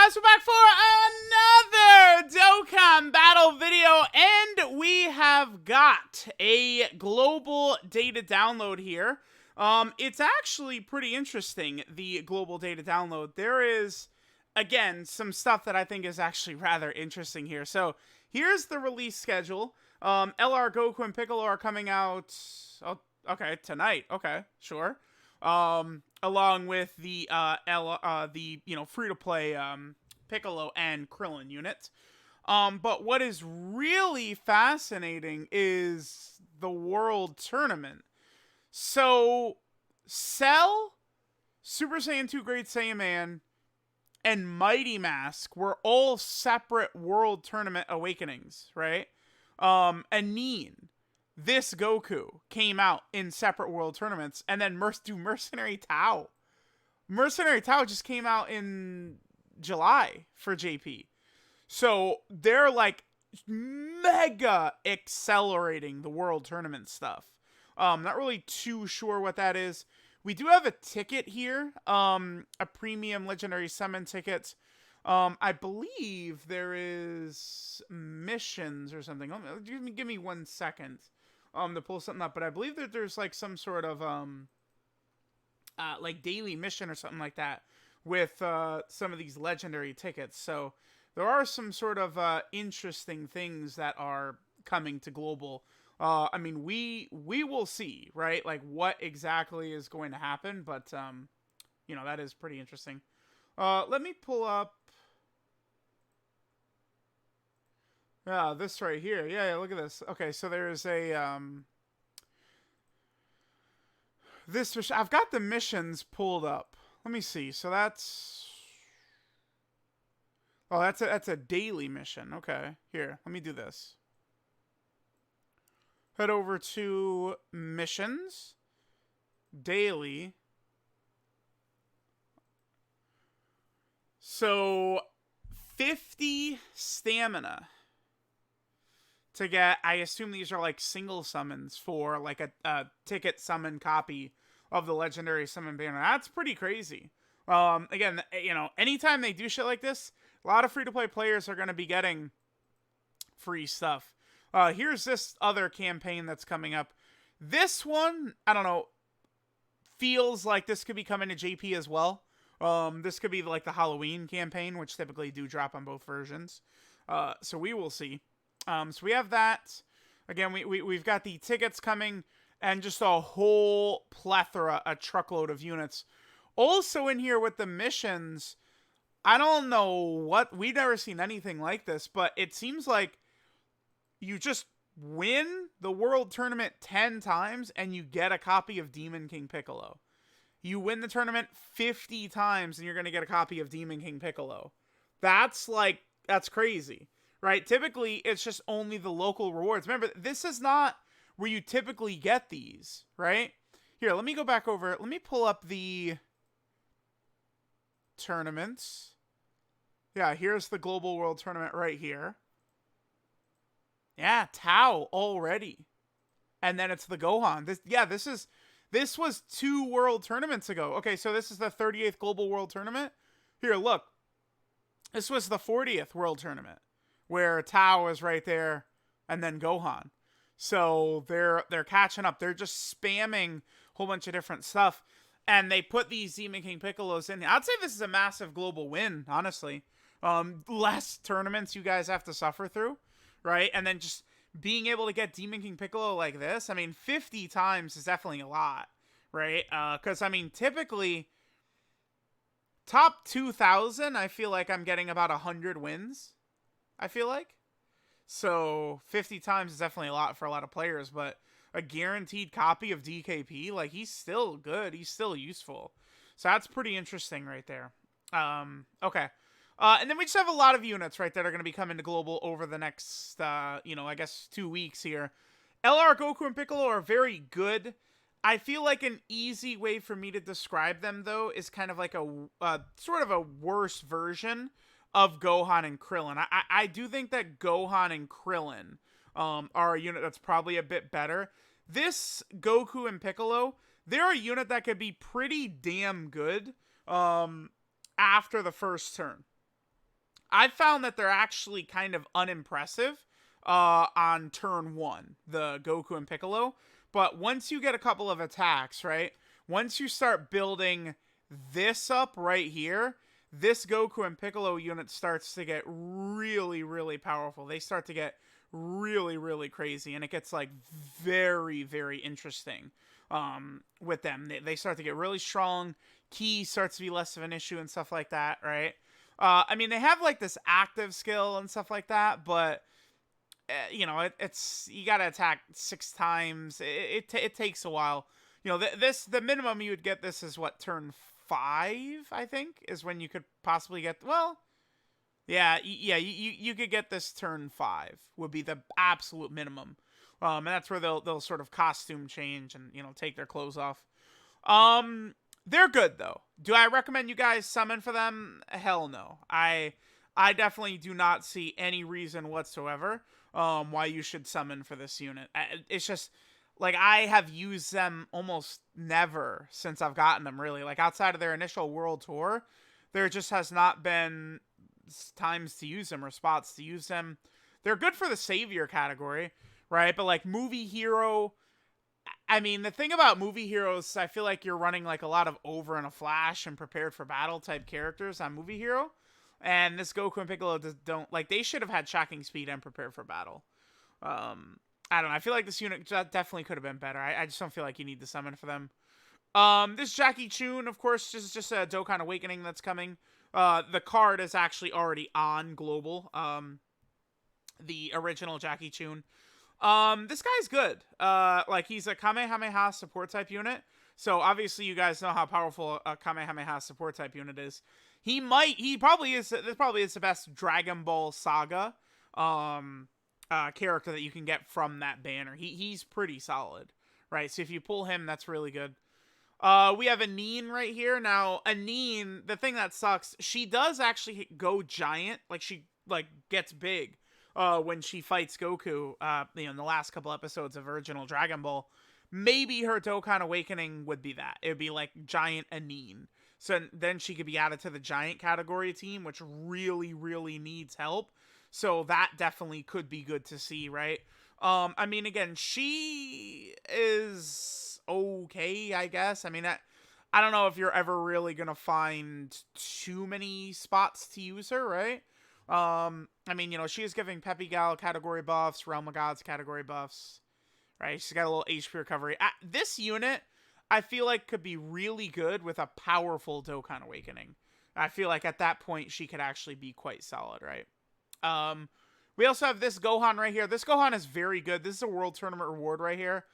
guys, we're back for another Dokkan battle video, and we have got a global data download here. It's actually pretty interesting, the global data download. There is, again, some stuff that I think is actually rather interesting here. So, here's the release schedule. LR, Goku, and Piccolo are coming out, okay, tonight. Okay, sure. Along with the free-to-play Piccolo and Krillin unit. But what is really fascinating is the World Tournament. So, Cell, Super Saiyan 2 Great Saiyaman, and Mighty Mask were all separate World Tournament awakenings, right? Anine, this Goku, came out in separate world tournaments, and then Mercenary TAO. Mercenary TAO just came out in July for JP. So they're like mega accelerating the world tournament stuff. Not really too sure what that is. We do have a ticket here, a premium legendary summon ticket. I believe there is missions or something. Give me 1 second. To pull something up, but I believe that there's like some sort of like daily mission or something like that with some of these legendary tickets. So there are some sort of interesting things that are coming to global. I mean, we will see, right? Like what exactly is going to happen, but you know, that is pretty interesting. Let me pull up. Yeah, this right here. Yeah, look at this. Okay, so there's a I've got the missions pulled up. Let me see. So that's that's a daily mission. Okay. Here, let me do this. Head over to missions, daily. So 50 stamina. To get, I assume these are like single summons for like a ticket summon copy of the legendary summon banner. That's pretty crazy. Again, you know, anytime they do shit like this, a lot of free-to-play players are going to be getting free stuff. Here's this other campaign that's coming up. This one, I don't know, feels like this could be coming to JP as well. This could be like the Halloween campaign, which typically do drop on both versions. So we will see. So we have that. Again, we've got the tickets coming and just a whole plethora, a truckload of units. Also in here with the missions, I don't know what, we've never seen anything like this, but it seems like you just win the world tournament 10 times and you get a copy of Demon King Piccolo. You win the tournament 50 times and you're going to get a copy of Demon King Piccolo. That's crazy. Right? Typically, it's just only the local rewards. Remember, this is not where you typically get these, right? Here, let me go back over. Let me pull up the tournaments. Yeah, here's the Global World Tournament right here. Yeah, TAO already. And then it's the Gohan. This was 2 World Tournaments ago. Okay, so this is the 38th Global World Tournament. Here, look. This was the 40th World Tournament, where TAO is right there, and then Gohan. So they're catching up. They're just spamming a whole bunch of different stuff. And they put these Demon King Piccolos in. I'd say this is a massive global win, honestly. Less tournaments you guys have to suffer through, right? And then just being able to get Demon King Piccolo like this, I mean, 50 times is definitely a lot, right? Because, I mean, typically, top 2,000, I feel like I'm getting about 100 wins. I feel like. So 50 times is definitely a lot for a lot of players, but a guaranteed copy of DKP, like, he's still good. He's still useful. So that's pretty interesting right there. Okay. And then we just have a lot of units, right, that are going to be coming to global over the next, I guess 2 weeks here. LR, Goku, and Piccolo are very good. I feel like an easy way for me to describe them, though, is kind of like a sort of a worse version of Gohan and Krillin. I do think that Gohan and Krillin are a unit that's probably a bit better. This Goku and Piccolo, they're a unit that could be pretty damn good after the first turn. I found that they're actually kind of unimpressive on turn 1, the Goku and Piccolo. But once you get a couple of attacks, right? Once you start building this up right here, this Goku and Piccolo unit starts to get really, really powerful. They start to get really, really crazy, and it gets like very, very interesting with them. They start to get really strong. Ki starts to be less of an issue and stuff like that, right? I mean, they have like this active skill and stuff like that, but you know, it's you gotta attack 6 times. It takes a while. You know, the minimum you would get this is what, turn 5, I think, is when you could possibly get. Well, yeah, you could get this turn 5 would be the absolute minimum. And that's where they'll sort of costume change and, you know, take their clothes off. They're good though. Do I recommend you guys summon for them? Hell no. I definitely do not see any reason whatsoever why you should summon for this unit. It's just like I have used them almost never since I've gotten them, really. Like outside of their initial world tour, there just has not been times to use them or spots to use them. They're good for the savior category, right? But like movie hero, I mean, the thing about movie heroes, I feel like you're running like a lot of over and a flash and prepared for battle type characters on movie hero. And this Goku and Piccolo don't, like, they should have had shocking speed and prepared for battle. I don't know. I feel like this unit definitely could have been better. I just don't feel like you need to summon for them. This Jackie Chun, of course, just a Dokkan Awakening that's coming. The card is actually already on Global. The original Jackie Chun. This guy's good. Like, he's a Kamehameha support type unit. So, obviously, you guys know how powerful a Kamehameha support type unit is. He probably is, this probably is the best Dragon Ball Saga, character that you can get from that banner. He's pretty solid, right? So if you pull him, that's really good. We have Anine right here. Now, Anine, the thing that sucks, she does actually go giant. Like, she, like, gets big, when she fights Goku, you know, in the last couple episodes of original Dragon Ball. Maybe her Dokkan Awakening would be that. It would be, like, giant Anine. So then she could be added to the giant category team, which really, really needs help. So that definitely could be good to see, right? I mean, again, she is okay, I guess. I mean, I don't know if you're ever really going to find too many spots to use her, right? I mean, you know, she is giving Peppy Gal category buffs, Realm of Gods category buffs, right? She's got a little HP recovery. This unit, I feel like, could be really good with a powerful Dokkan Awakening. I feel like at that point, she could actually be quite solid, right? We also have this Gohan right here. This Gohan is very good. This is a World Tournament reward right here.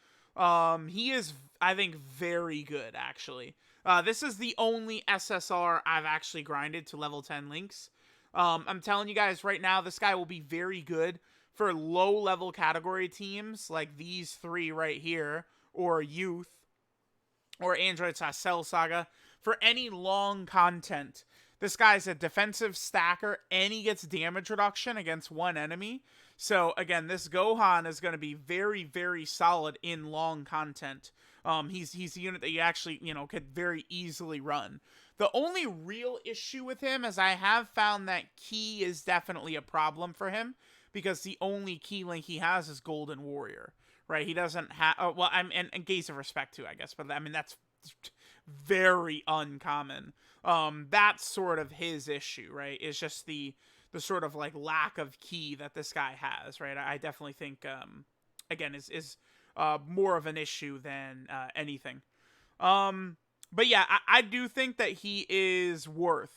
He is, I think, very good, actually. This is the only SSR I've actually grinded to level 10 links. I'm telling you guys right now, this guy will be very good for low-level category teams like these 3 right here, or Youth, or Android Cell Saga. For any long content, this guy's a defensive stacker, and he gets damage reduction against one enemy. So, again, this Gohan is going to be very, very solid in long content. He's a unit that you actually, you know, could very easily run. The only real issue with him is I have found that Ki is definitely a problem for him, because the only Ki link he has is Golden Warrior, right? He doesn't have, well, and Gaze of Respect too, I guess, but I mean, that's very uncommon. That's sort of his issue, right? It's just the sort of like lack of Ki that this guy has, right? I definitely think, again, is more of an issue than anything. But yeah, I do think that he is worth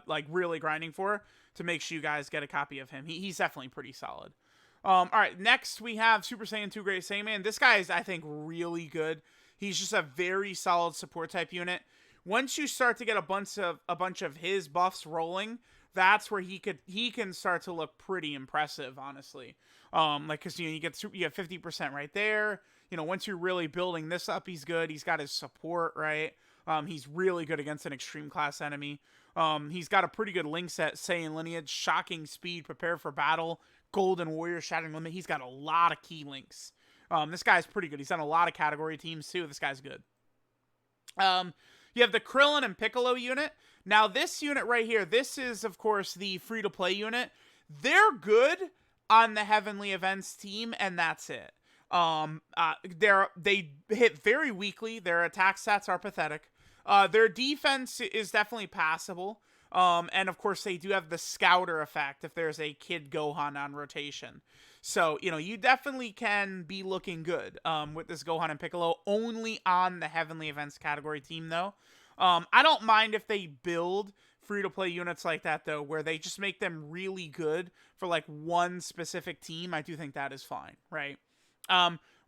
like really grinding for, to make sure you guys get a copy of him. He's definitely pretty solid. All right, next we have Super Saiyan 2 Great Saiyaman. This guy is, I think, really good. He's just a very solid support type unit. Once you start to get a bunch of his buffs rolling, that's where he can start to look pretty impressive, honestly. Like, cause you have 50% right there. You know, once you're really building this up, he's good. He's got his support, right? He's really good against an extreme class enemy. He's got a pretty good link set, Saiyan Lineage, Shocking Speed, Prepare for Battle, Golden Warrior, Shattering Limit. He's got a lot of key links. This guy's pretty good. He's done a lot of category teams too. This guy's good. You have the Krillin and Piccolo unit. Now, this unit right here, this is, of course, the free-to-play unit. They're good on the Heavenly Events team, and that's it. They hit very weakly. Their attack stats are pathetic. Their defense is definitely passable. And of course they do have the scouter effect if there's a Kid Gohan on rotation. So, you definitely can be looking good, with this Gohan and Piccolo, only on the Heavenly Events category team though. I don't mind if they build free-to-play units like that though, where they just make them really good for like one specific team. I do think that is fine, right?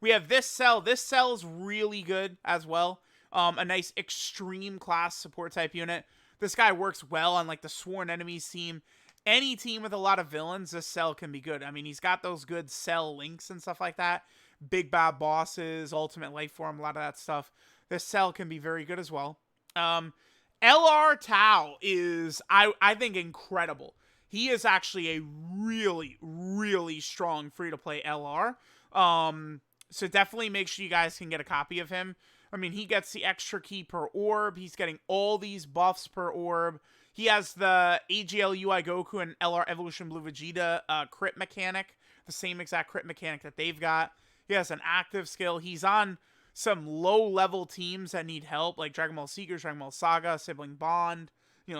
We have this cell. This cell is really good as well. A nice extreme class support type unit. This guy works well on like the Sworn Enemies team. Any team with a lot of villains, this cell can be good. I mean, he's got those good cell links and stuff like that. Big bad bosses, ultimate life form, a lot of that stuff. This cell can be very good as well. LR TAO is, I think, incredible. He is actually a really, really strong free-to-play LR. So definitely make sure you guys can get a copy of him. I mean, he gets the extra key per orb. He's getting all these buffs per orb. He has the AGL UI Goku and LR Evolution Blue Vegeta crit mechanic. The same exact crit mechanic that they've got. He has an active skill. He's on some low-level teams that need help, like Dragon Ball Seekers, Dragon Ball Saga, Sibling Bond,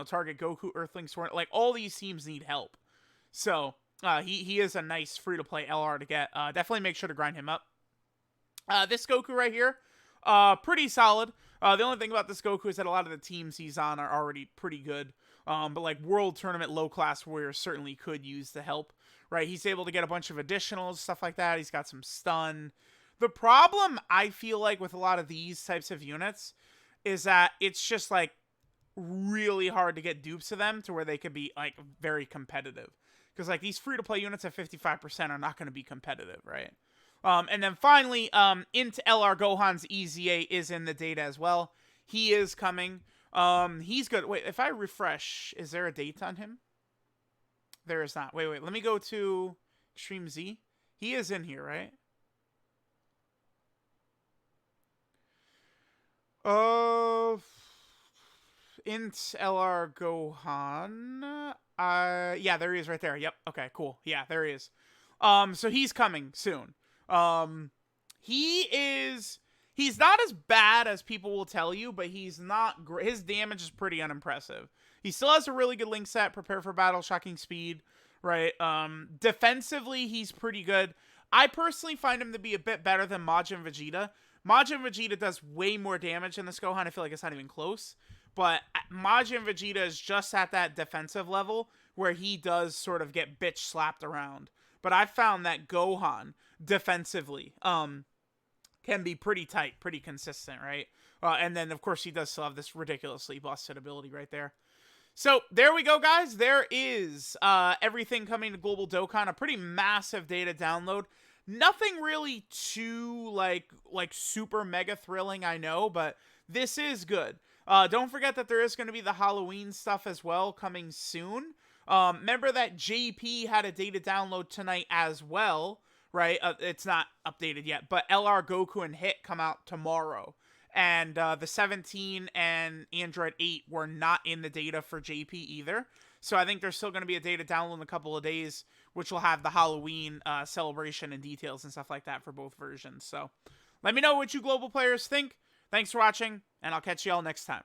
Target Goku, Earthling Sworn. Like, all these teams need help. So, he is a nice free-to-play LR to get. Definitely make sure to grind him up. This Goku right here, pretty solid. The only thing about this Goku is that a lot of the teams he's on are already pretty good. But like World Tournament low-class warriors certainly could use the help, right? He's able to get a bunch of additionals, stuff like that. He's got some stun. The problem, I feel like, with a lot of these types of units is that it's just, like, really hard to get dupes of them to where they could be, like, very competitive. Because, like, these free-to-play units at 55% are not going to be competitive, right? And then finally, into LR Gohan's EZA is in the data as well. He is coming. He's good. Wait, if I refresh, is there a date on him? There is not. Wait. Let me go to Extreme Z. He is in here, right? Int LR Gohan. Yeah, there he is right there. Yep. Okay, cool. Yeah, there he is. So he's coming soon. He's not as bad as people will tell you, but he's not great. His damage is pretty unimpressive. He still has a really good link set, prepare for battle, shocking speed, right? Defensively, he's pretty good. I personally find him to be a bit better than Majin Vegeta. Majin Vegeta does way more damage than this Gohan. I feel like it's not even close. But Majin Vegeta is just at that defensive level where he does sort of get bitch slapped around. But I found that Gohan, defensively, can be pretty tight, pretty consistent, right? And then, of course, he does still have this ridiculously busted ability right there. So, there we go, guys. There is everything coming to Global Dokkan. A pretty massive data download. Nothing really too, like super mega thrilling, I know, but this is good. Don't forget that there is going to be the Halloween stuff as well coming soon. Remember that JP had a data download tonight as well, right? It's not updated yet, but LR Goku and Hit come out tomorrow. And the 17 and Android 8 were not in the data for JP either. So I think there's still going to be a data download in a couple of days, which will have the Halloween celebration and details and stuff like that for both versions. So let me know what you global players think. Thanks for watching, and I'll catch you all next time.